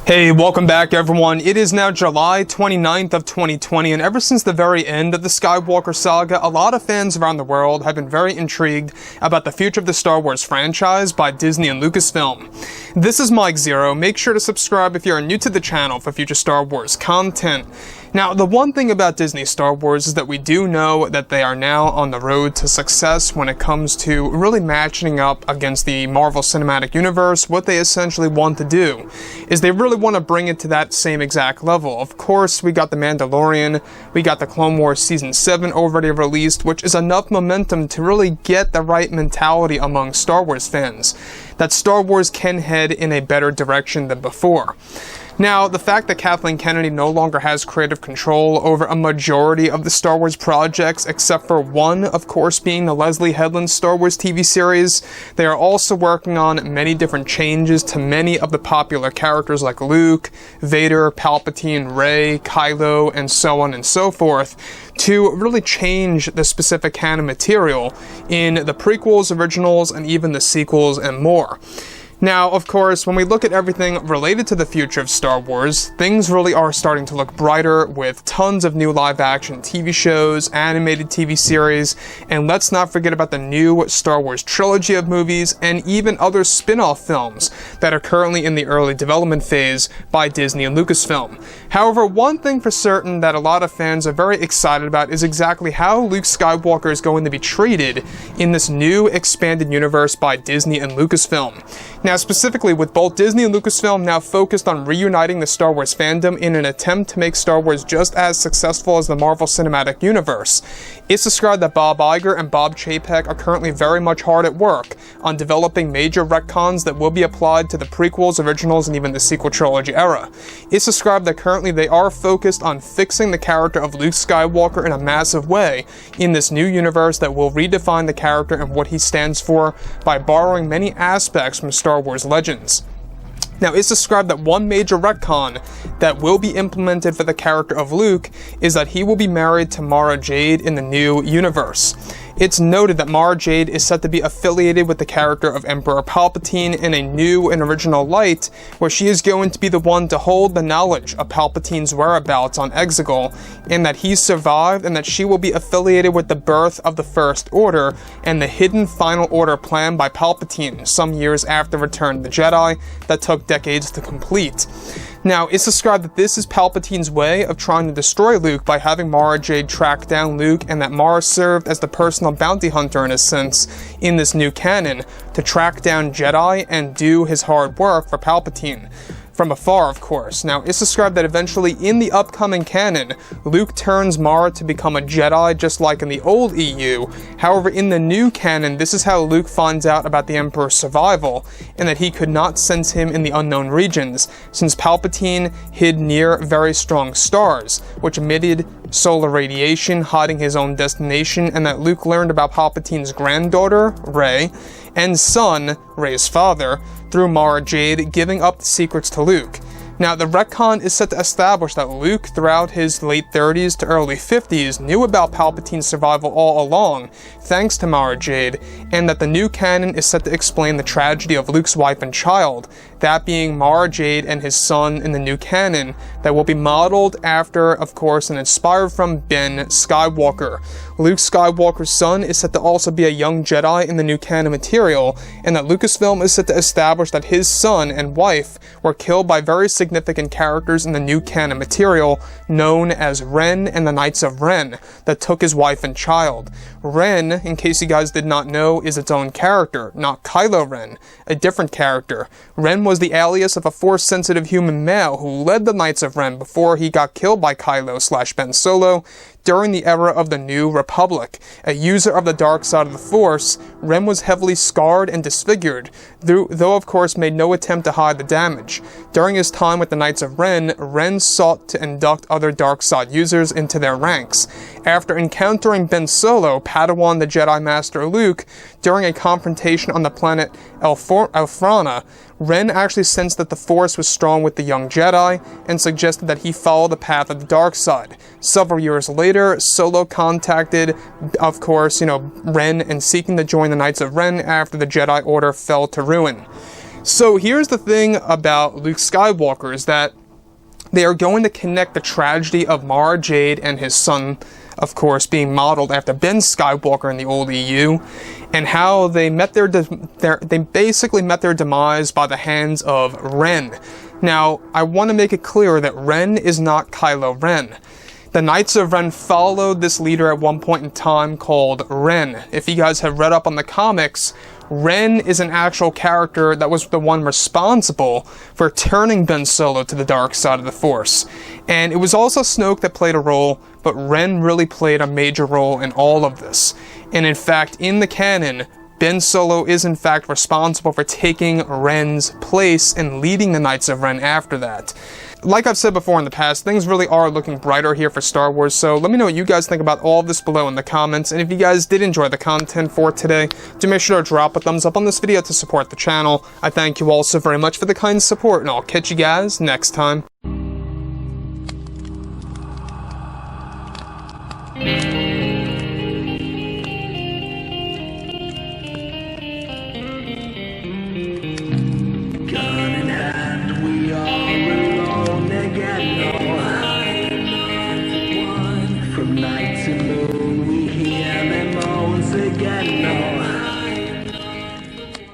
Hey, welcome back everyone. It is now July 29th of 2020, and ever since the very end of the Skywalker saga, a lot of fans around the world have been very intrigued about the future of the Star Wars franchise by Disney and Lucasfilm. This is Mike Zero. Make sure to subscribe if you are new to the channel for future Star Wars content. Now, the one thing about Disney Star Wars is that we do know that they are now on the road to success when it comes to really matching up against the Marvel Cinematic Universe. What they essentially want to do is they really want to bring it to that same exact level. Of course, we got The Mandalorian, we got the Clone Wars Season 7 already released, which is enough momentum to really get the right mentality among Star Wars fans, that Star Wars can head in a better direction than before. Now, the fact that Kathleen Kennedy no longer has creative control over a majority of the Star Wars projects, except for one, of course, being the Leslie Headland Star Wars TV series, they are also working on many different changes to many of the popular characters like Luke, Vader, Palpatine, Rey, Kylo, and so on and so forth, to really change the specific canon material in the prequels, originals, and even the sequels and more. Now, of course, when we look at everything related to the future of Star Wars, things really are starting to look brighter with tons of new live-action TV shows, animated TV series, and let's not forget about the new Star Wars trilogy of movies and even other spin-off films that are currently in the early development phase by Disney and Lucasfilm. However, one thing for certain that a lot of fans are very excited about is exactly how Luke Skywalker is going to be treated in this new expanded universe by Disney and Lucasfilm. Now, specifically, with both Disney and Lucasfilm now focused on reuniting the Star Wars fandom in an attempt to make Star Wars just as successful as the Marvel Cinematic Universe, it's described that Bob Iger and Bob Chapek are currently very much hard at work on developing major retcons that will be applied to the prequels, originals, and even the sequel trilogy era. It's described that currently they are focused on fixing the character of Luke Skywalker in a massive way in this new universe that will redefine the character and what he stands for by borrowing many aspects from Star Wars Legends. Now, it's described that one major retcon that will be implemented for the character of Luke is that he will be married to Mara Jade in the new universe. It's noted that Mara Jade is set to be affiliated with the character of Emperor Palpatine in a new and original light, where she is going to be the one to hold the knowledge of Palpatine's whereabouts on Exegol, and that he survived, and that she will be affiliated with the birth of the First Order and the hidden Final Order plan by Palpatine some years after Return of the Jedi that took decades to complete. Now, it's described that this is Palpatine's way of trying to destroy Luke by having Mara Jade track down Luke, and that Mara served as the personal bounty hunter in a sense in this new canon to track down Jedi and do his hard work for Palpatine. From afar, of course. Now, it's described that eventually in the upcoming canon, Luke turns Mara to become a Jedi just like in the old EU. However, in the new canon, this is how Luke finds out about the Emperor's survival, and that he could not sense him in the unknown regions, since Palpatine hid near very strong stars, which emitted solar radiation, hiding his own destination, and that Luke learned about Palpatine's granddaughter, Rey, and son, Rey's father, through Mara Jade giving up the secrets to Luke. Now, the retcon is set to establish that Luke, throughout his late 30s to early 50s, knew about Palpatine's survival all along, thanks to Mara Jade, and that the new canon is set to explain the tragedy of Luke's wife and child, that being Mara Jade and his son in the new canon, that will be modeled after, of course, and inspired from Ben Skywalker. Luke Skywalker's son is set to also be a young Jedi in the new canon material, and that Lucasfilm is set to establish that his son and wife were killed by very significant characters in the new canon material known as Ren and the Knights of Ren that took his wife and child. Ren, in case you guys did not know, is its own character, not Kylo Ren, a different character. Ren was the alias of a Force-sensitive human male who led the Knights of Ren before he got killed by Kylo/Ben Solo during the era of the New Republic. A user of the dark side of the Force, Ren was heavily scarred and disfigured, though of course made no attempt to hide the damage. During his time with the Knights of Ren, Ren sought to induct other dark side users into their ranks. After encountering Ben Solo, Padawan the Jedi Master Luke, during a confrontation on the planet Elfrana, Ren actually sensed that the Force was strong with the young Jedi and suggested that he follow the path of the dark side. Several years later, Solo contacted, of course, Ren and seeking to join the Knights of Ren after the Jedi Order fell to ruin. So here's the thing about Luke Skywalker, is that they are going to connect the tragedy of Mara Jade and his son, of course, being modeled after Ben Skywalker in the old EU, and how they basically met their demise by the hands of Ren. Now, I want to make it clear that Ren is not Kylo Ren. The Knights of Ren followed this leader at one point in time called Ren. If you guys have read up on the comics, Ren is an actual character that was the one responsible for turning Ben Solo to the dark side of the Force. And it was also Snoke that played a role, but Ren really played a major role in all of this. And in fact, in the canon, Ben Solo is in fact responsible for taking Ren's place and leading the Knights of Ren after that. Like I've said before in the past, things really are looking brighter here for Star Wars, so let me know what you guys think about all of this below in the comments, and if you guys did enjoy the content for today, do make sure to drop a thumbs up on this video to support the channel. I thank you all so very much for the kind support, and I'll catch you guys next time.